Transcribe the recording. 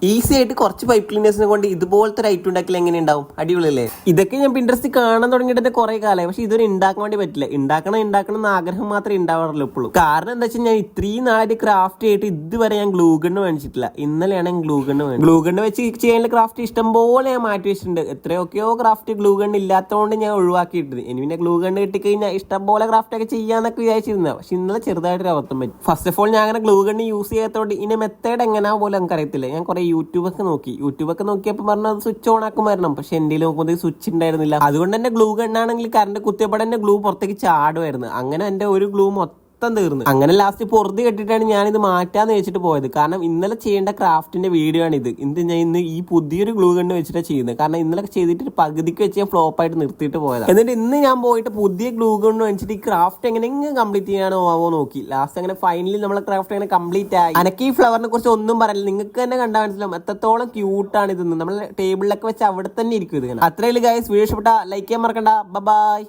Easy ആയിട്ട് കുറച്ച് pipe ക്ലീനേഴ്സിനെ കൊണ്ട് ഇതുപോലത്തെ ഒരു ഐറ്റം ഉണ്ടാക്കിയാൽ എങ്ങനെ ഉണ്ടാവും? അടിപൊളിയല്ലേ? ഇതൊക്കെ ഞാൻ പിൻട്രസ്റ്റ് കാണാൻ തുടങ്ങിയിട്ട് കുറെ കാലമായി. പക്ഷെ ഇതൊരു ഉണ്ടാക്കാൻ വേണ്ടി പറ്റില്ല. ഉണ്ടാക്കണം എന്ന് ആഗ്രഹം മാത്രമേ ഉണ്ടാവാറുള്ളൂ ഇപ്പോഴും. കാരണം എന്താ വെച്ചാൽ ഞാൻ ഇത്രയും നാളായിട്ട് ക്രാഫ്റ്റ് ചെയ്തിട്ട് ഇതുവരെ ഞാൻ ഗ്ലൂ ഗണ്ണ് മേടിച്ചിട്ടില്ല. ഇന്നലെയാണ് ഗ്ലൂ ഗണ്ണ് വെച്ച് ചെയ്യാനുള്ള ക്രാഫ്റ്റ് ഇഷ്ടം പോലെ ഞാൻ മാറ്റി വെച്ചിട്ടുണ്ട്. എത്രയൊക്കെയോ ക്രാഫ്റ്റ് ഗ്ലൂ ഗണ്ണ് ഇല്ലാത്തതുകൊണ്ട് ഞാൻ ഒഴിവാക്കിയിട്ടുണ്ട്. ഇനി പിന്നെ ഗ്ലൂ ഗണ്ണ് കിട്ടിക്കഴിഞ്ഞാൽ ഇഷ്ടം പോലെ ക്രാഫ്റ്റ് ഒക്കെ ചെയ്യാന്നൊക്കെ വിചാരിച്ചിരുന്നത്. പക്ഷെ ഇന്നലെ ചെറുതായിട്ടൊരു അബദ്ധം പറ്റി. ഫസ്റ്റ് ഓഫ് ഓൾ ഞാൻ അങ്ങനെ ഗ്ലൂ ഗണ്ണ് യൂസ് ചെയ്യാത്തതുകൊണ്ട് ഇതിന്റെ മെത്തേഡ് എങ്ങനെയാ പോലും നമുക്ക് അറിയത്തില്ല. ഞാൻ കുറെ യൂട്യൂബൊക്കെ നോക്കിയപ്പോൾ പറഞ്ഞത് സ്വിച്ച് ഓൺ ആക്കുമായിരുന്നു. പക്ഷെ എന്റെ നോക്കുമ്പോൾ സ്വിച്ച് ഉണ്ടായിരുന്നില്ല. അതുകൊണ്ട് തന്നെ ഗ്ലൂ ഗണ്ണാണെങ്കിൽ കറണ്ട് കുത്തിയപ്പോൾ തന്നെ ഗ്ലൂ പുറത്തേക്ക് ചാടുമായിരുന്നു. അങ്ങനെ എന്റെ ഒരു ഗ്ലൂ മൊത്തം തീർന്നു. അങ്ങനെ ലാസ്റ്റ് പൊറുതി കെട്ടിട്ടാണ് ഞാനിത് മാറ്റാന്ന് വെച്ചിട്ട് പോയത്. കാരണം ഇന്നലെ ചെയ്യേണ്ട ക്രാഫ്റ്റിന്റെ വീഡിയോ ആണ് ഇത്. ഞാൻ ഇന്ന് ഈ പുതിയൊരു ഗ്ലൂ ഗണ്ണ് വെച്ചിട്ടാണ് ചെയ്യുന്നത്. കാരണം ഇന്നലെ ചെയ്തിട്ട് പകുതിക്ക് വെച്ച് ഞാൻ ഫ്ലോപ്പ് ആയിട്ട് നിർത്തിയിട്ട് പോയതാണ്. എന്നിട്ട് ഇന്ന് ഞാൻ പോയിട്ട് പുതിയ ഗ്ലൂ ഗണ്ണ് വെച്ചിട്ട് ഈ ക്രാഫ്റ്റ് എങ്ങനെ കംപ്ലീറ്റ് ചെയ്യാനോ ആവോ നോക്കി. ലാസ്റ്റ് അങ്ങനെ ഫൈനലി നമ്മളെ ക്രാഫ്റ്റ് അങ്ങനെ കംപ്ലീറ്റ് ആയി. എനിക്ക് ഈ ഫ്ലവറിനെ കുറിച്ച് ഒന്നും പറയില്ല. നിങ്ങൾക്ക് തന്നെ കണ്ടാൽ മനസ്സിലാവും എത്രത്തോളം ക്യൂട്ടാണ് ഇതെന്ന്. നമ്മളെ ടേബിളിലൊക്കെ വെച്ച് അവിടെ തന്നെ ഇരിക്കും ഇത്. അത്രയും ഗൈസ്, വീഡിയോ ഇഷ്ടപ്പെട്ട ലൈക്ക് ചെയ്യാൻ മറക്കണ്ട. ബൈ.